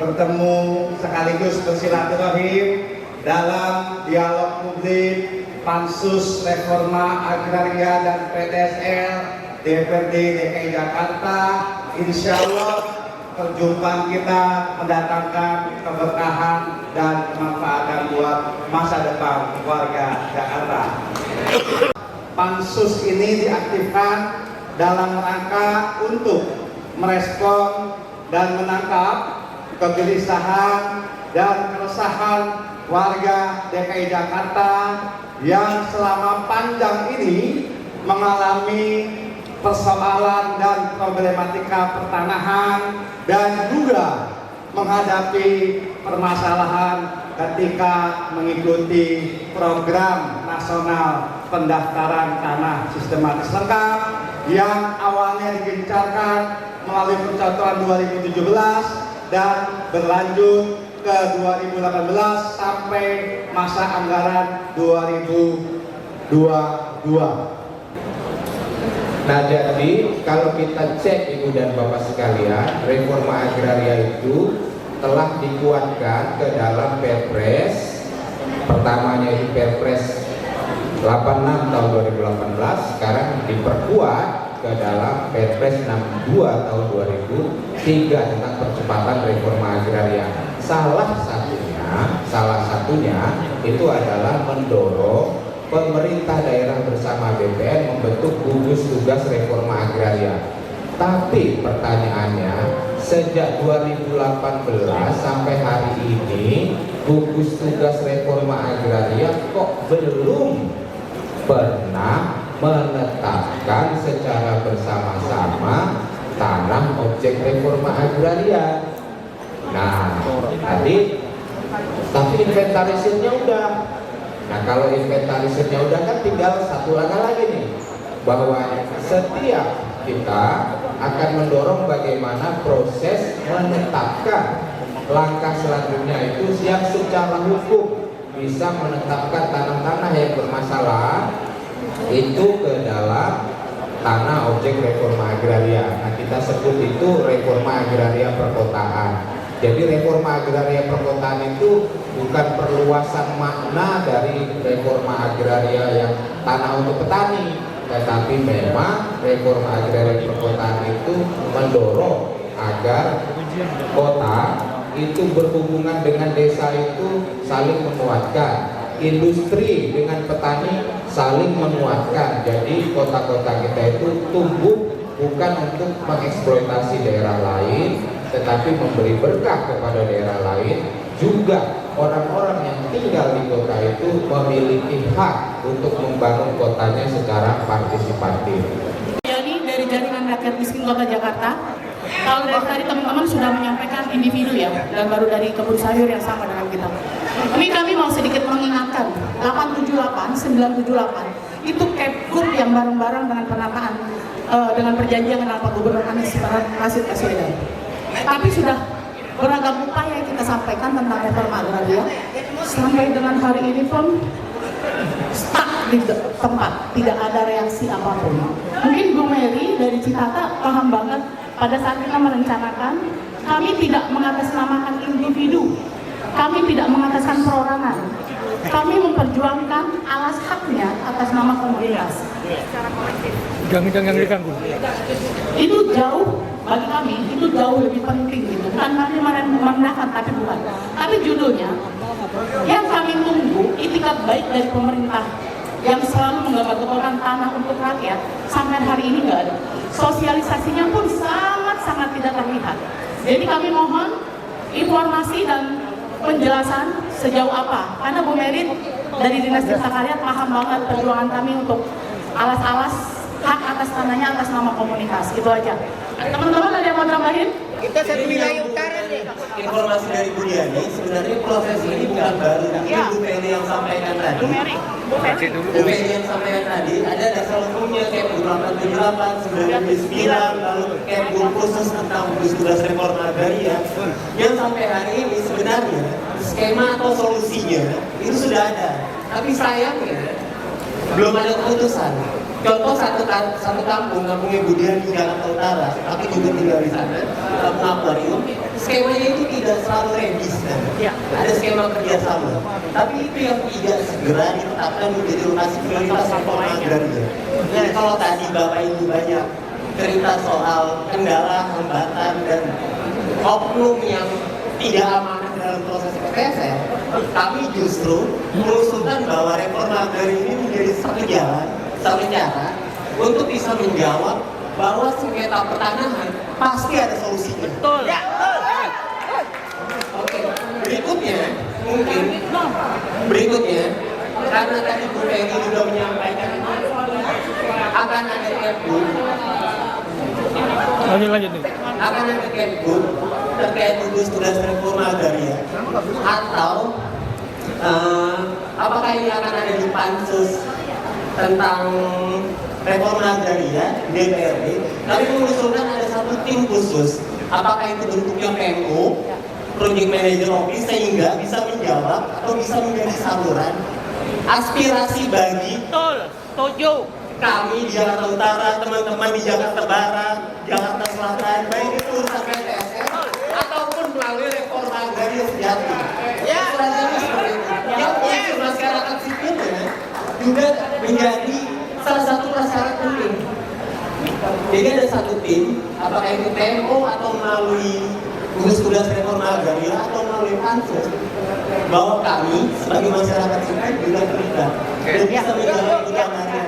bertemu sekaligus bersilaturahim dalam dialog publik Pansus Reforma Agraria dan PDSL DPRD DKI Jakarta. Insya Allah perjumpaan kita mendatangkan keberkahan dan kemanfaatan buat masa depan warga Jakarta. Pansus ini diaktifkan dalam rangka untuk merespon dan menangkap kegelisahan dan keresahan warga DKI Jakarta yang selama panjang ini mengalami persoalan dan problematika pertanahan dan juga menghadapi permasalahan ketika mengikuti program nasional pendaftaran tanah sistematis lengkap yang awalnya digencarkan melalui percontohan 2017 dan berlanjut ke 2018 sampai masa anggaran 2022. Nah, jadi kalau kita cek Ibu dan Bapak sekalian, reforma agraria itu telah dikuatkan ke dalam Perpres. Pertamanya itu Perpres 86 tahun 2018, sekarang diperkuat ke dalam Perpres 62 tahun 2003 tentang percepatan reforma agraria. Salah satunya itu adalah mendorong pemerintah daerah bersama BPN membentuk gugus tugas reforma agraria. Tapi pertanyaannya, sejak 2018 sampai hari ini gugus tugas reforma agraria kok belum pernah menetapkan secara bersama-sama tanah objek reforma agraria. Nah, tapi inventarisirnya udah. Nah, kalau inventarisirnya udah kan tinggal satu langkah lagi nih, bahwa setiap kita akan mendorong bagaimana proses menetapkan langkah selanjutnya itu yang secara hukum bisa menetapkan tanah-tanah yang bermasalah itu ke dalam tanah objek reforma agraria. Nah, kita sebut itu reforma agraria perkotaan. Jadi reforma agraria perkotaan itu bukan perluasan makna dari reforma agraria yang tanah untuk petani, tetapi memang reforma agraria perkotaan itu mendorong agar kota itu berhubungan dengan desa itu saling menguatkan, industri dengan petani saling menguatkan. Jadi kota-kota kita itu tumbuh bukan untuk mengeksploitasi daerah lain, tetapi memberi berkah kepada daerah lain. Juga orang-orang yang tinggal di kota itu memiliki hak untuk membangun kotanya secara partisipatif. Jadi dari Jaringan Rakyat Miskin Kota Jakarta, kalau dari tadi teman-teman sudah menyampaikan individu ya, dan baru dari kebun sayur yang sama dengan kita. Ini kami mau sedikit mengingatkan, 878, 978 itu Kepgub yang bareng-bareng dengan penataan dengan perjanjian dengan Pak Gubernur Anies Rashid Baswedan. Tapi sudah beragam upaya yang kita sampaikan tentang reforma agraria, sampai dengan hari ini pun stuck di tempat, tidak ada reaksi apapun. Mungkin Bu Mary dari Citata paham banget, pada saat kita merencanakan, kami tidak mengatasnamakan individu, kami tidak mengataskan perorangan, kami memperjuangkan alas haknya atas nama komunitas. Jangan diganggu. Itu jauh bagi kami, itu jauh lebih penting gitu. Bukan kami merendahkan, tapi bukan. Tapi judulnya yang kami tunggu itikat baik dari pemerintah yang selalu menggagal-gagalkan tanah untuk rakyat sampai hari ini nggak ada. Sosialisasinya pun sangat-sangat tidak terlihat. Jadi kami mohon informasi dan penjelasan sejauh apa, karena Bu Merit dari Dinas Desa Karya paham banget perjuangan kami untuk alas-alas hak atas tanahnya atas nama komunitas. Itu aja. Teman-teman ada yang mau tambahin? Kita satu wilayah utara nih. Informasi dari Bu Diani, sebenarnya proses ini bukan baru. Ya. Bu Mary yang sampaikan tadi. Bu Mary. Bu Mary yang sampaikan tadi, ada dasar hukumnya Kepgub 878, 99, lalu Kepgub khusus tentang gugus tugas reforma agraria. Yang sampai hari ini sebenarnya skema atau solusinya itu sudah ada. Tapi sayangnya belum ada keputusan. Contoh satu kampung, kampungnya Bu Dian di Jakarta Utara, aku juga tinggal di sana, kampung akuarium. skemanya itu tidak selalu rebis kan? Ada skema kerjasama, tapi itu yang tidak segera ditetapkan menjadi lokasi prioritas reforma agraria. Jadi kalau tadi Bapak Ibu banyak cerita soal kendala, hambatan, dan oknum yang tidak amanah dalam proses PPSR, kami justru mengusulkan bahwa reforma agraria ini menjadi satu jalan, satu cara untuk bisa menjawab bahwa sengketa pertanahan pasti ada solusinya. Betul. Oke, berikutnya, karena tadi Bu Ferry juga menyampaikan akan ada Kemdikbud, Lanjut nih. akan ada Kemdikbud terkait gugus tugas reforma agraria, atau apakah ini akan ada di pansus tentang reforma agraria DPRD. Kami mengusulkan ada satu tim khusus, apakah itu bentuknya PMO, Project Manager Office, sehingga bisa menjawab atau bisa menjadi saluran aspirasi bagi Setuju. kami di Jakarta Utara, teman-teman di Jakarta Barat, Jakarta Selatan, baik itu urusan PTSR ataupun melalui reforma agraria sejati. Istilahnya seperti itu. Yang unsur masyarakat sipilnya juga menjadi salah satu prasyarat penting. Jadi ada satu tim, apakah itu TMO atau melalui gugus tugas reforma agraria atau melalui pansus, bahwa kami sebagai masyarakat sipil juga terlibat dan bisa menjawab kebutuhan harian.